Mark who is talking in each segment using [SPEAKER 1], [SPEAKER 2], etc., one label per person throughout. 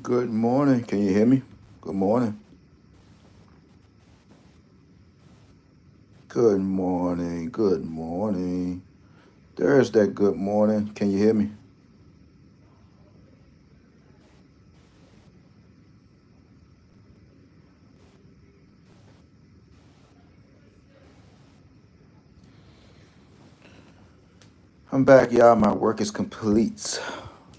[SPEAKER 1] Good morning. Can you hear me? Good morning. Good morning. Good morning. There's that good morning. Can you hear me? I'm back, y'all. My work is complete.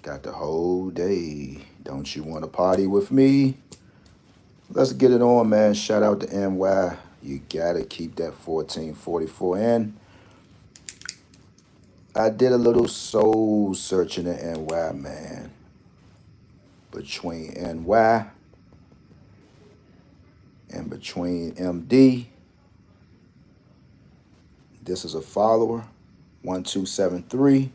[SPEAKER 1] Got the whole day. Don't you want to party with me? Let's get it on, man. Shout out to NY. You gotta keep that 1444 in. I did a little soul searching in NY, man. Between NY and between MD. This is a follower. 1273.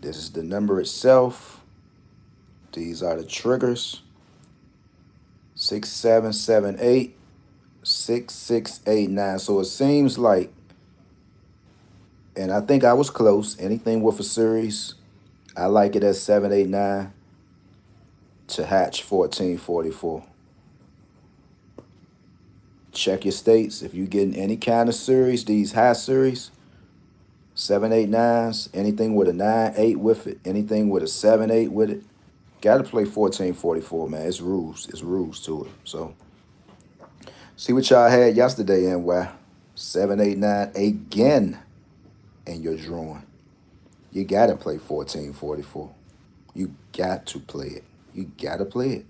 [SPEAKER 1] This is the number itself. These are the triggers. 6778, 6689. So it seems like, and I think I was close. Anything with a series, I like it at 789 to hatch 1444. Check your states. If you're getting any kind of series, these high series, 789s, anything with a 9-8 with it, anything with a 7-8 with it, got to play 1444, man. It's rules. It's rules to it. So see what y'all had yesterday, NY. 789 again in your drawing. You got to play 1444. You got to play it. You got to play it.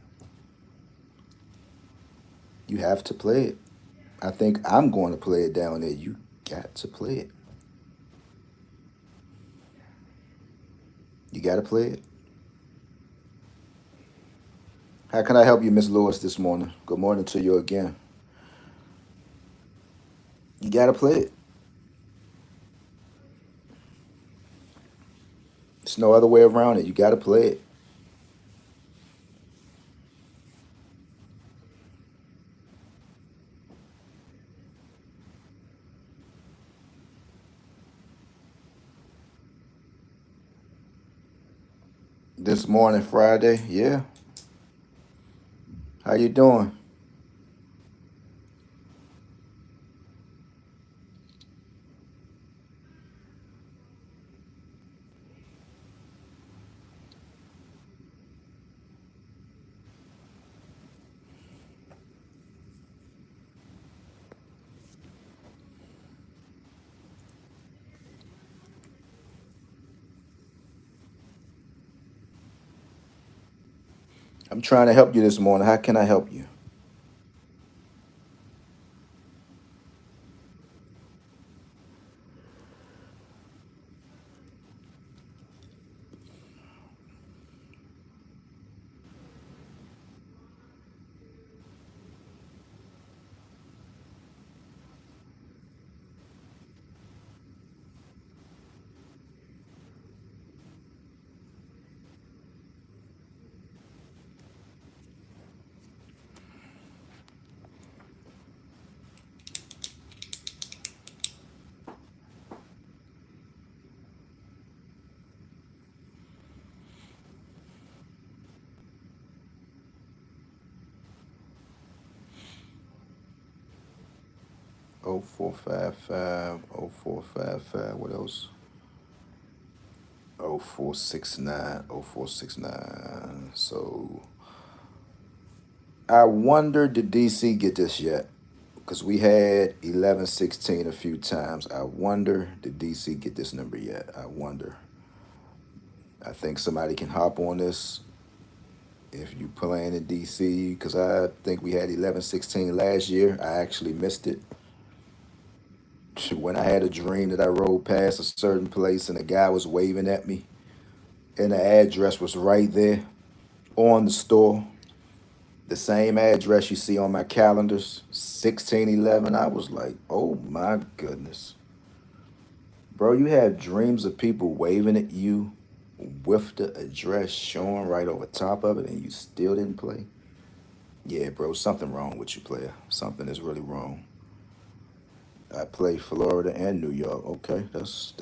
[SPEAKER 1] You have to play it. I think I'm going to play it down there. You got to play it. You got to play it. How can I help you, Miss Lewis, this morning? Good morning to you again. You got to play it. There's no other way around it. You got to play it. This morning, Friday, yeah. How you doing? I'm trying to help you this morning. How can I help you? Oh 0455, 0455. What else? 0469, 0469. So I wonder, did DC get this yet? Because we had 1116 a few times. I wonder, did DC get this number yet? I wonder. I think somebody can hop on this if you playing in DC, because I think we had 1116 last year. I actually missed it. When I had a dream that I rode past a certain place and a guy was waving at me, and the address was right there on the store. The same address you see on my calendars, 1611. I was like, oh my goodness. Bro, you have dreams of people waving at you with the address showing right over top of it and you still didn't play? Yeah, bro, something wrong with you, player. Something is really wrong. I play Florida and New York. Okay, that's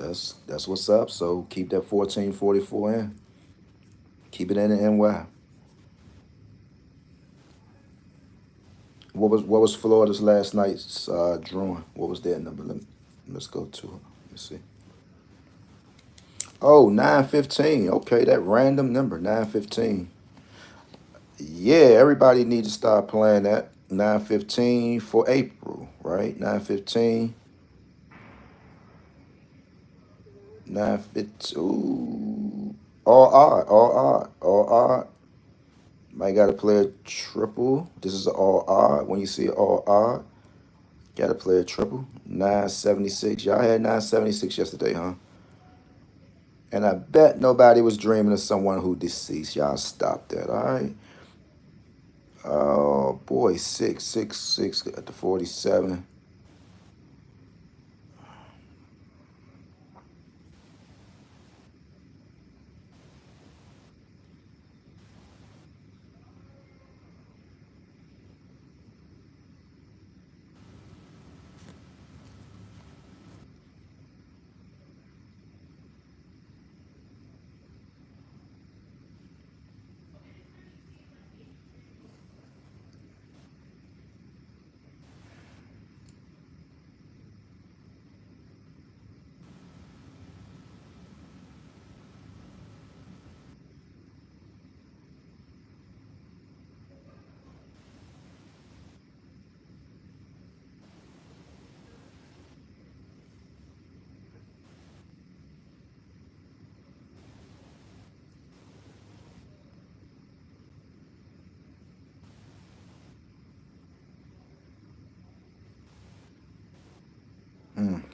[SPEAKER 1] what's up. So keep that 1444 in. Keep it in the NY. What was Florida's last night's drawing? What was their number? Let's go to it. Let's see. Oh, 915. Okay, that random number, 915. Yeah, everybody needs to start playing that. 915 for April, right? 915. 915. Ooh. All odd. Might got to play a triple. This is all odd. When you see all odd, got to play a triple. 976. Y'all had 976 yesterday, huh? And I bet nobody was dreaming of someone who deceased. Y'all stop that, all right? Oh boy, 666 at the 47.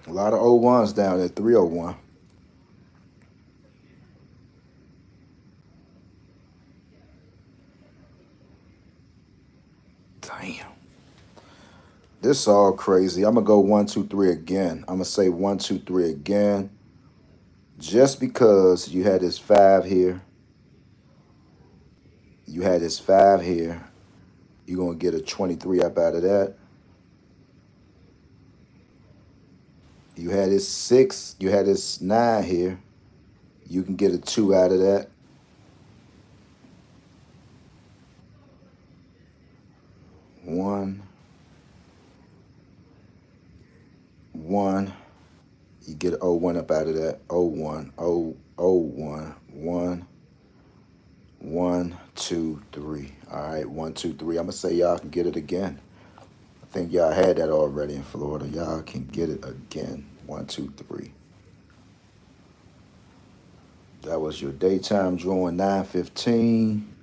[SPEAKER 1] A lot of O1s down there, 301. Damn. This all crazy. I'm gonna go 1, 2, 3 again. I'm gonna say 1, 2, 3 again. Just because you had this five here, you had this five here, you're gonna get a 23 up out of that. You had this six, you had this nine here. You can get a two out of that. One, one. You get an O1 up out of that. O1, O1, 1, 2, 3. All right, 1, 2, 3. I'm gonna say y'all can get it again. I think y'all had that already in Florida. Y'all can get it again. 1, 2, 3. That was your daytime drawing 915,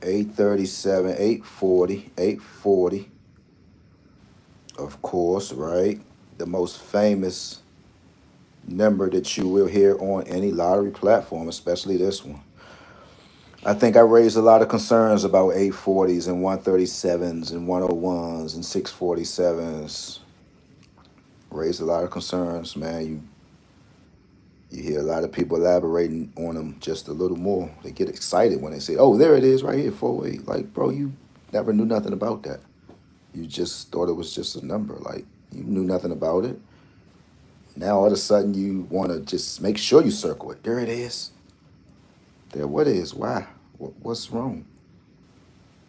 [SPEAKER 1] 837, 840, 840. Of course, right? The most famous number that you will hear on any lottery platform, especially this one. I think I raised a lot of concerns about 840s and 137s and 101s and 647s. Raised a lot of concerns, man. You hear a lot of people elaborating on them just a little more. They get excited when they say, "Oh, there it is, right here, 4-8." Like, bro, you never knew nothing about that. You just thought it was just a number. Like, you knew nothing about it. Now all of a sudden you want to just make sure you circle it. There it is. There, what is? Why? What's wrong?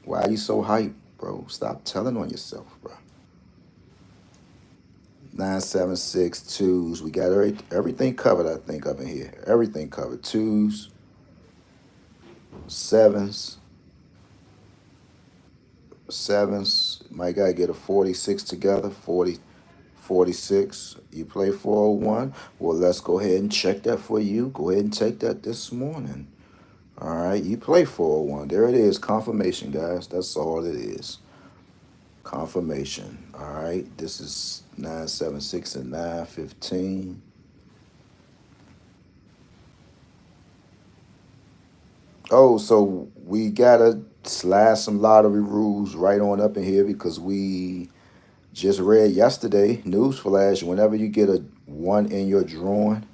[SPEAKER 1] Why are you so hyped, bro? Stop telling on yourself, bro. 976 twos. We got everything covered, I think, up in here. Everything covered. Twos, sevens, sevens. Might gotta get a 46 together. 40, 46. You play 401. Well, let's go ahead and check that for you. Go ahead and take that this morning. All right, you play 401. There it is. Confirmation, guys. That's all it is. Confirmation. All right. This is 976 and 915. Oh, so we gotta slide some lottery rules right on up in here because we just read yesterday, newsflash, whenever you get a one in your drawing,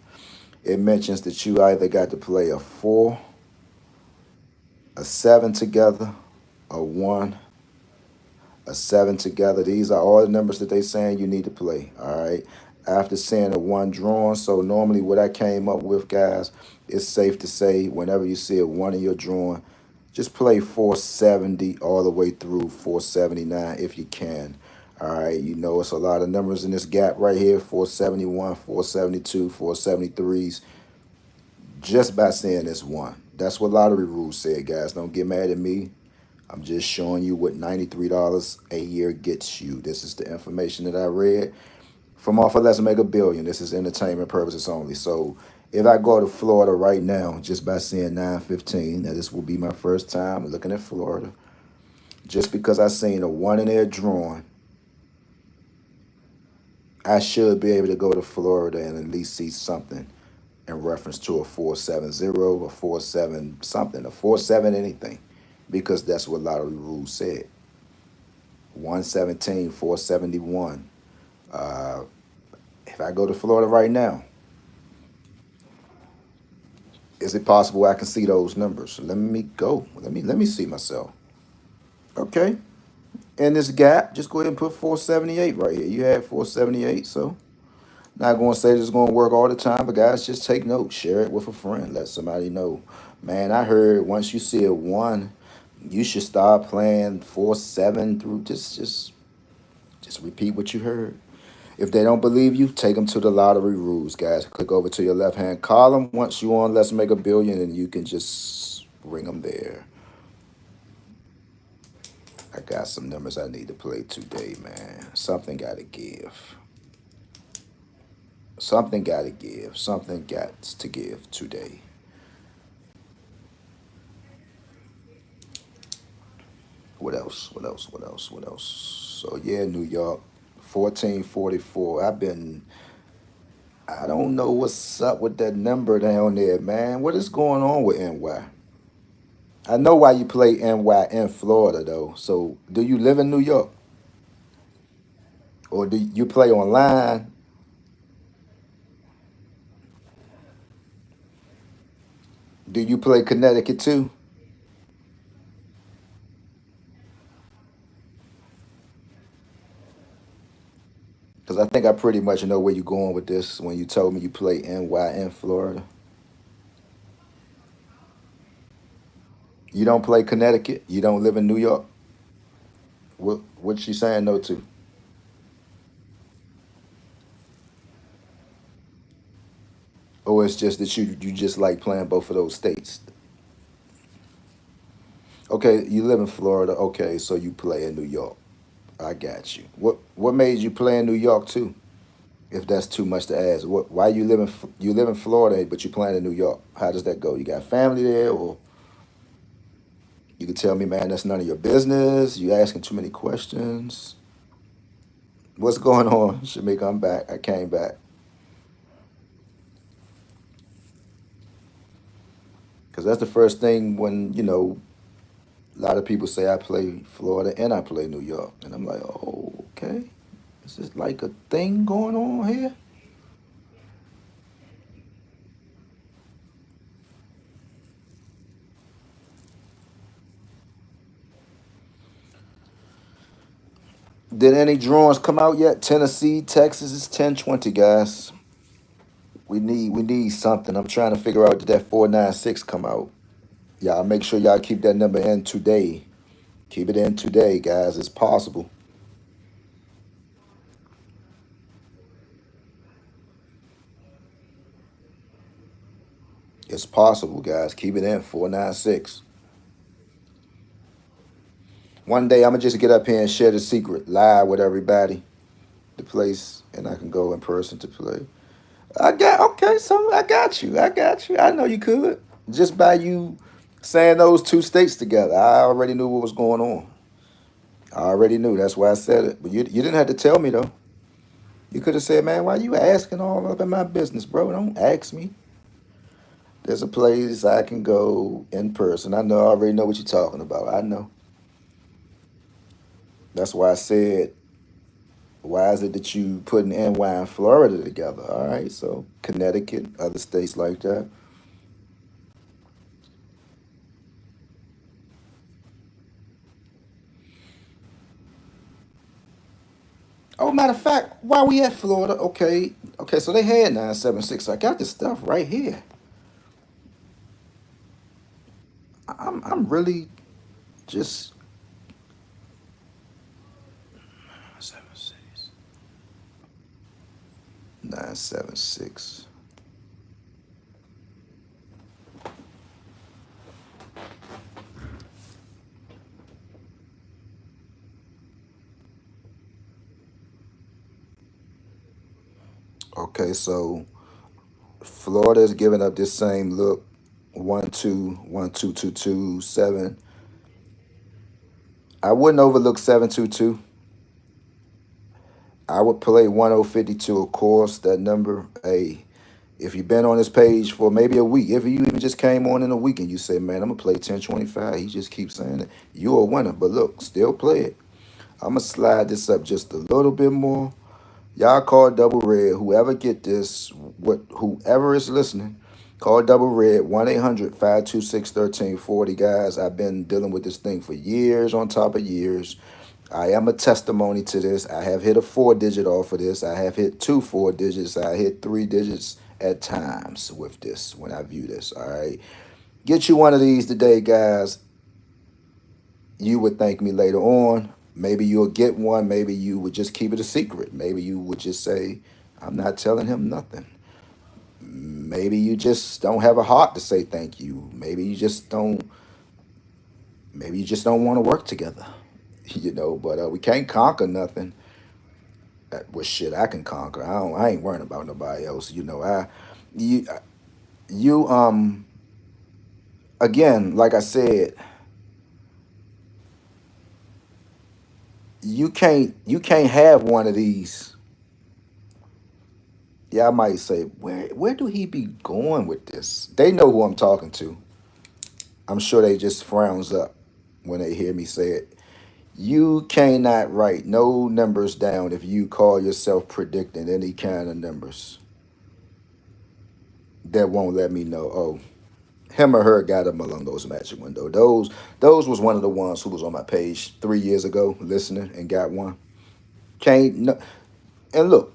[SPEAKER 1] it mentions that you either got to play a four, a seven together, a one, a seven together. These are all the numbers that they saying you need to play. All right. after seeing a one drawn. So normally what I came up with, guys, it's safe to say whenever you see a one in your drawing, just play 470 all the way through 479 if you can. All right, you know it's a lot of numbers in this gap right here, 471, 472, 473s, just by saying this one. That's what lottery rules said, guys. Don't get mad at me. I'm just showing you what $93 a year gets you. This is the information that I read from off of Let's Make a Billion. This is entertainment purposes only. So if I go to Florida right now, just by seeing 915, now this will be my first time looking at Florida. Just because I seen a one in there drawing, I should be able to go to Florida and at least see something in reference to a 470, a 47 something, a 47 anything, because that's what lottery rules said. 117, 471. Uh, if I go to Florida right now, is it possible I can see those numbers? Let me go. Let me see myself. Okay. In this gap, just go ahead and put 478 right here. You had 478, so not going to say this is going to work all the time, but guys, just take notes. Share it with a friend. Let somebody know. Man, I heard once you see a one, you should start playing 4-7 through. Just repeat what you heard. If they don't believe you, take them to the lottery rules, guys. Click over to your left hand column. Once you on Let's Make a Billion, and you can just bring them there. I got some numbers I need to play today, man. Something got to give. Something got to give. Something got to give today. What else? What else? What else? What else? So yeah, New York, 1444. I don't know what's up with that number down there, man. What is going on with NY? I know why you play NY in Florida though. So do you live in New York or do you play online? Do you play Connecticut too? Because I think I pretty much know where you're going with this when you told me you play NY in Florida. You don't play Connecticut. You don't live in New York. What's she saying no to? Or it's just that you just like playing both of those states. Okay, you live in Florida. Okay, so you play in New York. I got you. What made you play in New York too? If that's too much to ask, why you live in Florida but you playing in New York? How does that go? You got family there, or you can tell me, man, that's none of your business. You asking too many questions. What's going on, Shamika? I'm back. I came back because that's the first thing when a lot of people say I play Florida and I play New York, and I'm like, oh, okay. Is this like a thing going on here? Did any drawings come out yet? Tennessee, Texas is 1020, guys. We need something. I'm trying to figure out did that 496 come out. Y'all make sure y'all keep that number in today. Keep it in today, guys. It's possible. It's possible, guys. Keep it in 496. One day I'm gonna just get up here and share the secret live with everybody. The place, and I can go in person to play. I got okay, so I got you. I got you. I know you could. Just by you saying those two states together, I already knew what was going on. I already knew. That's why I said it. But you didn't have to tell me though. You could have said, man, why you asking all up in my business, bro? Don't ask me. There's a place I can go in person. I know I already know what you're talking about. I know. That's why I said, why is it that you putting NY and Florida together? All right, so Connecticut, other states like that. Oh, matter of fact, while we at Florida, okay, okay, so they had 976. I got this stuff right here. I'm really just 76 976. Okay, so Florida is giving up this same look. 1 2 1 2 2 2 7. I wouldn't overlook 7 2 2. I would play 1052, of course. That number, hey, if you've been on this page for maybe a week, if you even just came on in a week and you say, man, I'm gonna play 1025, he just keeps saying it, you're a winner. But look, still play it. I'm gonna slide this up just a little bit more. Y'all call double red. Whoever get this, whoever is listening, call double red 1-800-526-1340. Guys, I've been dealing with this thing for years on top of years. I am a testimony to this. I have hit a 4 digit off of this. I have hit 2 4 digits. I hit 3 digits at times with this when I view this. All right. Get you one of these today, guys. You would thank me later on. Maybe you'll get one. Maybe you would just keep it a secret. Maybe you would just say, I'm not telling him nothing. Maybe you just don't have a heart to say thank you. Maybe you just don't want to work together. But we can't conquer nothing. Well, shit, I can conquer. I ain't worrying about nobody else. You you again, like I said, you can't have one of these. Yeah, I might say, where do he be going with this? They know who I'm talking to. I'm sure they just frowns up when they hear me say it. You cannot write no numbers down if you call yourself predicting any kind of numbers. That won't let me know. Oh, him or her got him along those magic window. Those was one of the ones who was on my page 3 years ago listening and got one. Can't no, and look,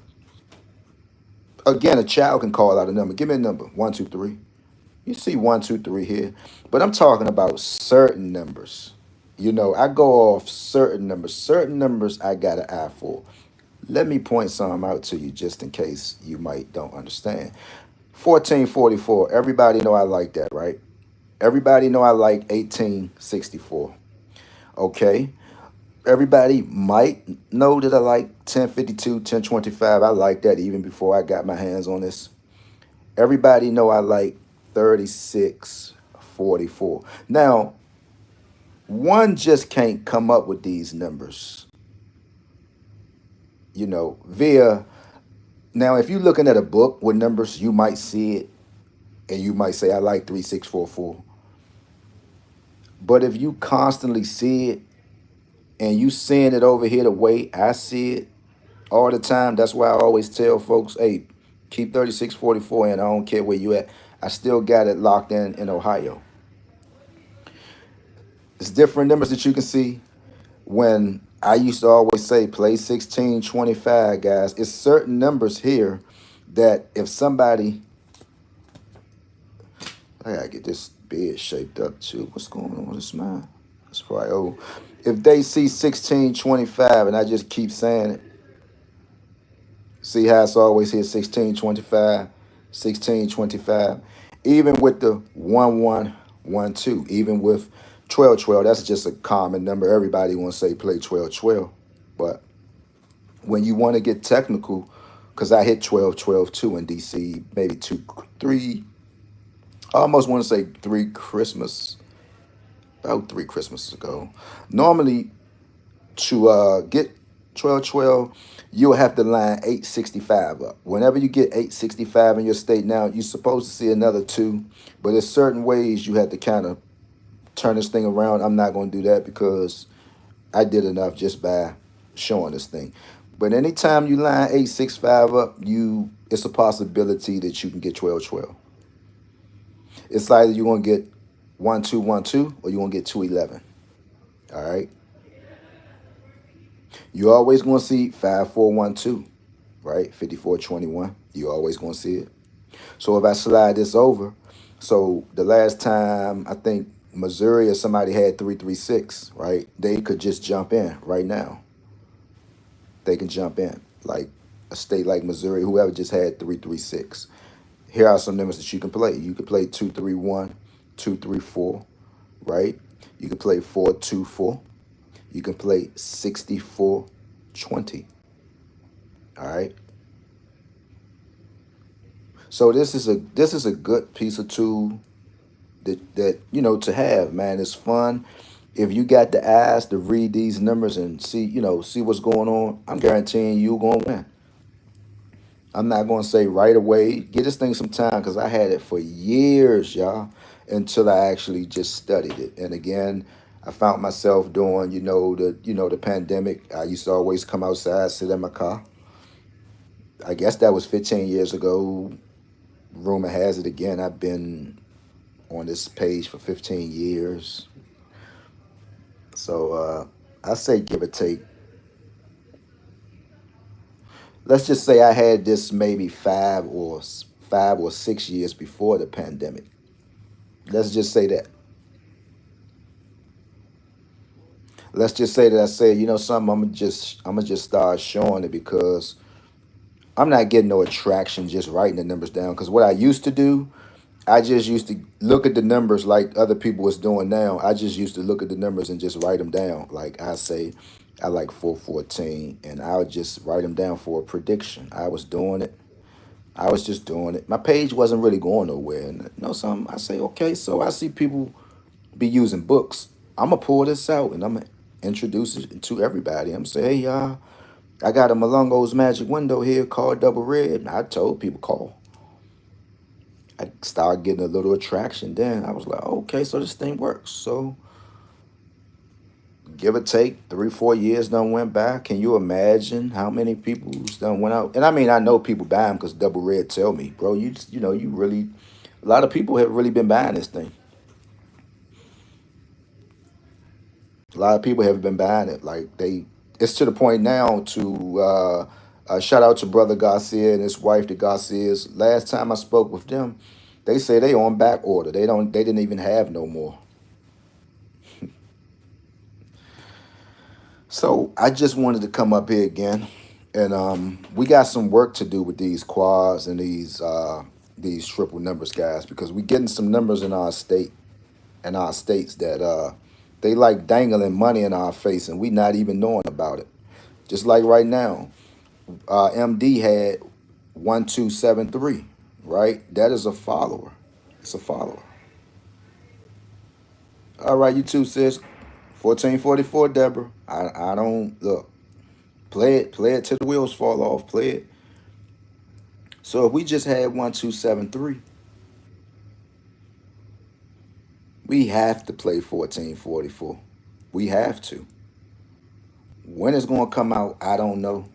[SPEAKER 1] again, a child can call out a number. Give me a number. 1 2 3. You see 1 2 3 here. But I'm talking about certain numbers. I go off certain numbers. Certain numbers I got an eye for. Let me point some out to you just in case you might don't understand. 1444. Everybody know I like that, right? Everybody know I like 1864. Okay. Everybody might know that I like 1052, 1025. I like that even before I got my hands on this. Everybody know I like 3644. Now, one just can't come up with these numbers, via. Now, if you're looking at a book with numbers, you might see it and you might say, I like 3644. But if you constantly see it and you seeing it over here the way I see it all the time, that's why I always tell folks, hey, keep 3644 and I don't care where you at. I still got it locked in Ohio. It's different numbers that you can see. When I used to always say play 1625, guys, it's certain numbers here that if somebody, I gotta get this bed shaped up too. What's going on with this man? It's probably old. If they see 1625 and I just keep saying it, see how it's always here 1625, 1625. Even with the 1112, even with 1212, that's just a common number. Everybody wants to say play 1212. But when you want to get technical, because I hit 1212 too in DC, maybe two, three, I almost want to say about 3 Christmases ago. Normally, to get 1212, you'll have to line 865 up. Whenever you get 865 in your state now, you're supposed to see another two, but there's certain ways you have to kind of turn this thing around. I'm not going to do that because I did enough just by showing this thing. But anytime you line 865 up, it's a possibility that you can get 1212. It's either you're going to get 1212 or you're going to get 211. All right. You always gonna see 5412, right? 5421. You always gonna see it. So if I slide this over, so the last time I think Missouri or somebody had 336, right? They could just jump in right now. They can jump in. Like a state like Missouri, whoever just had 336. Here are some numbers that you can play. You can play 231, 234, right? You can play 424. You can play 6420. All right. So this is a good piece of tool that to have, man. It's fun. If you got the eyes to read these numbers and see what's going on, I'm guaranteeing you're gonna win. I'm not gonna say right away. Get this thing some time because I had it for years, y'all, until I actually just studied it. And again, I found myself doing, the pandemic. I used to always come outside, sit in my car. I guess that was 15 years ago. Rumor has it again. I've been on this page for 15 years. So I say give or take. Let's just say I had this maybe 5 or 6 years before the pandemic. Let's just say that. Let's just say that I said, something. I'm gonna just start showing it because I'm not getting no attraction just writing the numbers down. Because what I used to do, I just used to look at the numbers like other people was doing now. I just used to look at the numbers and just write them down. Like I say, I like 414, and I would just write them down for a prediction. I was doing it. I was just doing it. My page wasn't really going nowhere. And something. I say, okay, so I see people be using books. I'm gonna pull this out and I'm gonna introduce it to everybody. I'm say, hey y'all, I got a Malongo's Magic Window here called Double Red. And I told people call. I started getting a little attraction. Then I was like, okay, so this thing works. So give or take 3, 4 years done went by. Can you imagine how many people's done went out? And I mean, I know people buy them because Double Red tell me, bro, you really, a lot of people have really been buying this thing. A lot of people have been buying it. It's to the point now to shout out to Brother Garcia and his wife, the Garcias. Last time I spoke with them, they say they on back order. They didn't even have no more. So I just wanted to come up here again, and we got some work to do with these quads and these triple numbers, guys, because we getting some numbers in our states that they like dangling money in our face, and we not even knowing about it. Just like right now, MD had 1273, right? That is a follower. It's a follower. All right, you too, sis. 1444, Deborah. I don't look. Play it till the wheels fall off. Play it. So if we just had 1273, we have to play 1444. We have to. When it's gonna come out, I don't know.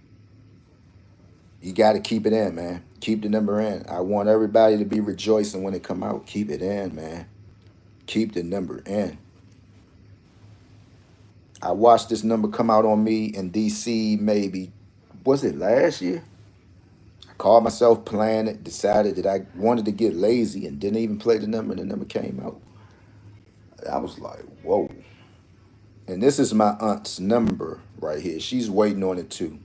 [SPEAKER 1] You got to keep it in, man. Keep the number in. I want everybody to be rejoicing when it come out. Keep it in, man. Keep the number in. I watched this number come out on me in DC maybe, was it last year? I called myself playing it, decided that I wanted to get lazy and didn't even play the number, and the number came out. I was like, whoa. And this is my aunt's number right here. She's waiting on it too.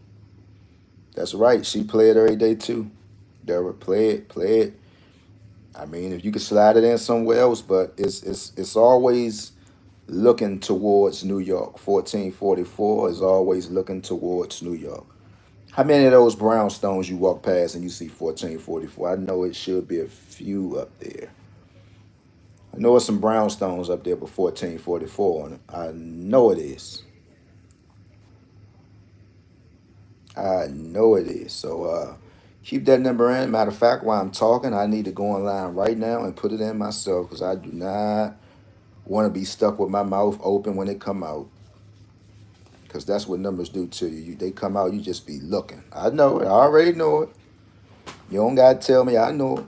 [SPEAKER 1] That's right. She play it every day too. Deborah, play it, play it. I mean, if you could slide it in somewhere else, but it's always looking towards New York. 1444 is always looking towards New York. How many of those brownstones you walk past and you see 1444? I know it should be a few up there. I know it's some brownstones up there, but 1444 on it. I know it is. I know it is. So keep that number in. Matter of fact, while I'm talking, I need to go online right now and put it in myself because I do not want to be stuck with my mouth open when it come out. Because that's what numbers do to you. They come out, you just be looking. I know it. I already know it. You don't got to tell me. I know it.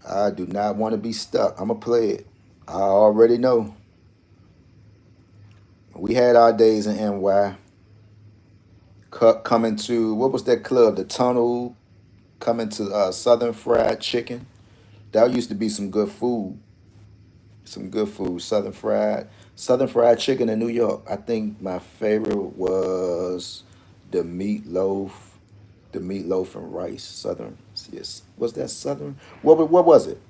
[SPEAKER 1] I do not want to be stuck. I'm going to play it. I already know. We had our days in NY. coming to what was that club? The Tunnel. Coming to Southern Fried Chicken. That used to be some good food. Some good food. Southern Fried Chicken in New York. I think my favorite was the meatloaf, the meatloaf and rice. Southern. Yes. Was that Southern? What was it?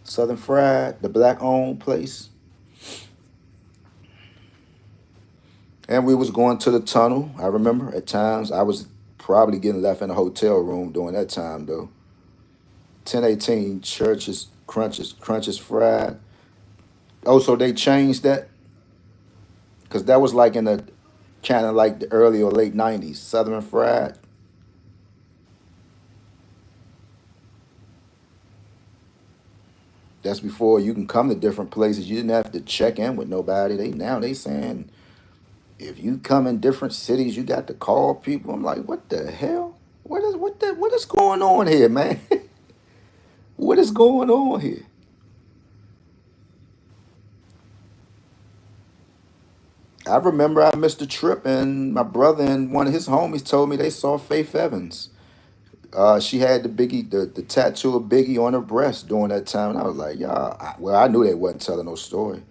[SPEAKER 1] Southern Fried, the black owned place. And we was going to the tunnel. I remember at times I was probably getting left in a hotel room during that time though. 1018 churches crunches fried. Oh, so they changed that because that was like in the kind of like the early or late 90s. Southern fried. That's before you can come to different places. You didn't have to check in with nobody. They saying if you come in different cities, you got to call people. I'm like, what the hell? What is going on here, man? What is going on here? I remember I missed a trip, and my brother and one of his homies told me they saw Faith Evans. She had the tattoo of Biggie on her breast during that time. And I was like, yeah, well, I knew they wasn't telling no story.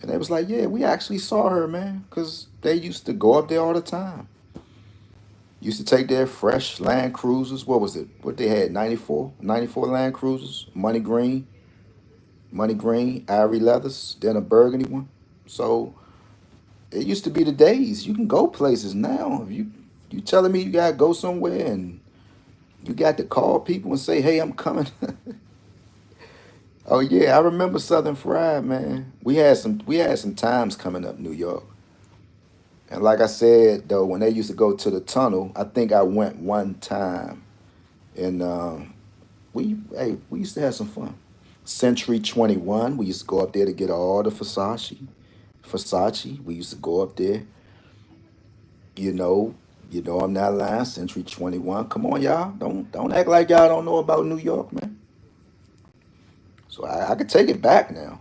[SPEAKER 1] And they was like, yeah, we actually saw her, man, because they used to go up there all the time. Used to take their fresh Land Cruisers. What was it? What they had, 94 Land Cruisers, Money Green, Ivory Leathers, then a burgundy one. So it used to be the days. You can go places now. If you telling me you gotta go somewhere and you got to call people and say, "Hey, I'm coming." Oh yeah, I remember Southern Fried, man. We had some times coming up New York. And like I said though, when they used to go to the tunnel, I think I went one time, and we used to have some fun. Century 21, we used to go up there to get all the Versace. We used to go up there. You know, I'm not lying. Century 21. Come on, y'all. Don't act like y'all don't know about New York, man. So I could take it back now.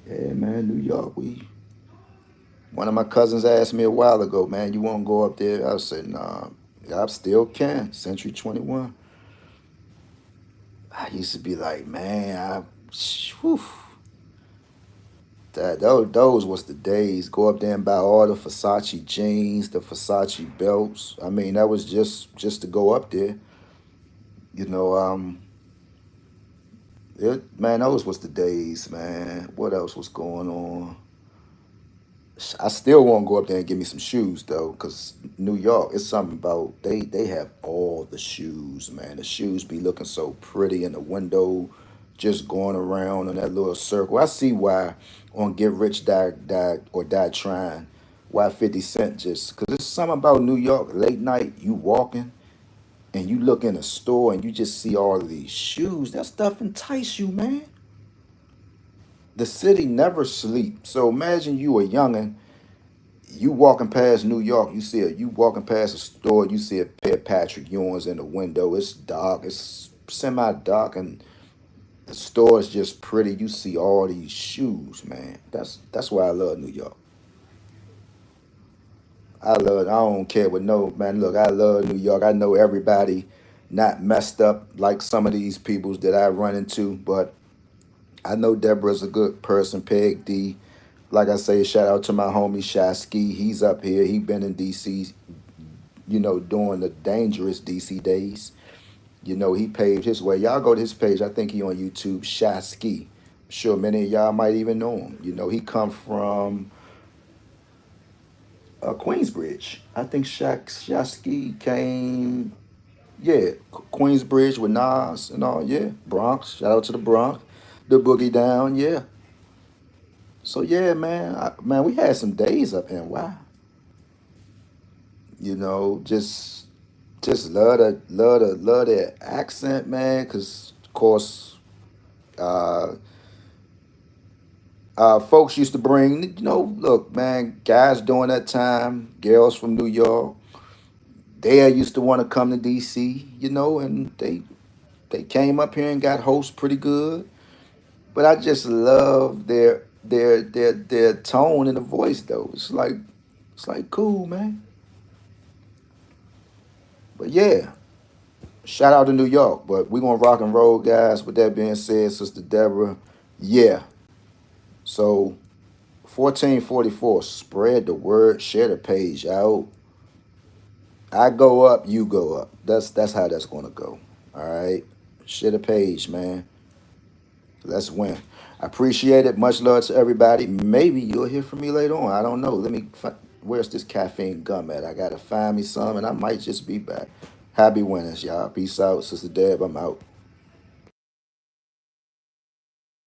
[SPEAKER 1] Yeah, man, New York. We One of my cousins asked me a while ago, man, you want to go up there? I said, nah, I still can. Century 21. I used to be like, man, whew, those was the days. Go up there and buy all the Versace jeans, the Versace belts. I mean, that was just to go up there. You know, man, those was the days, man. What else was going on? I still want to go up there and get me some shoes though, cause New York, it's something about they have all the shoes, man. The shoes be looking so pretty in the window, just going around in that little circle. I see why on Get Rich Die Trying, why 50 Cent just cause there's something about New York late night. You walking and you look in a store and you just see all of these shoes. That stuff entice you, man. The city never sleeps. So imagine you a youngin', you walking past New York, you walking past a store, you see a pair of Patrick Ewing's in the window. It's dark, it's semi dark, and the store is just pretty. You see all these shoes, man. That's why I love New York. I don't care what no man. Look, I love New York. I know everybody not messed up like some of these peoples that I run into, but I know Deborah's a good person. Peg D, like I say, shout out to my homie Shasky. He's up here. He been in DC, during the dangerous DC days. He paved his way. Y'all go to his page. I think he on YouTube, Shasky. Sure, many of y'all might even know him. He come from Queensbridge. I think Shasky came, yeah, Queensbridge with Nas and all. Yeah, Bronx. Shout out to the Bronx, the boogie down. Yeah. So yeah, man, man, we had some days up in Wow. Just love that accent, man. Cause of course, uh, folks used to bring, look, man, guys during that time, girls from New York, they used to want to come to DC, and they came up here and got hosts pretty good. But I just love their their tone in the voice though. It's like cool, man. But yeah, shout out to New York. But we gonna rock and roll, guys. With that being said, Sister Deborah, yeah. So 1444, spread the word, share the page out. I go up, you go up. That's how that's gonna go. All right, share the page, man. Let's win. I appreciate it. Much love to everybody. Maybe you'll hear from me later on. I don't know. Where's this caffeine gum at? I gotta find me some, and I might just be back. Happy winners, y'all. Peace out, Sister Deb. I'm out.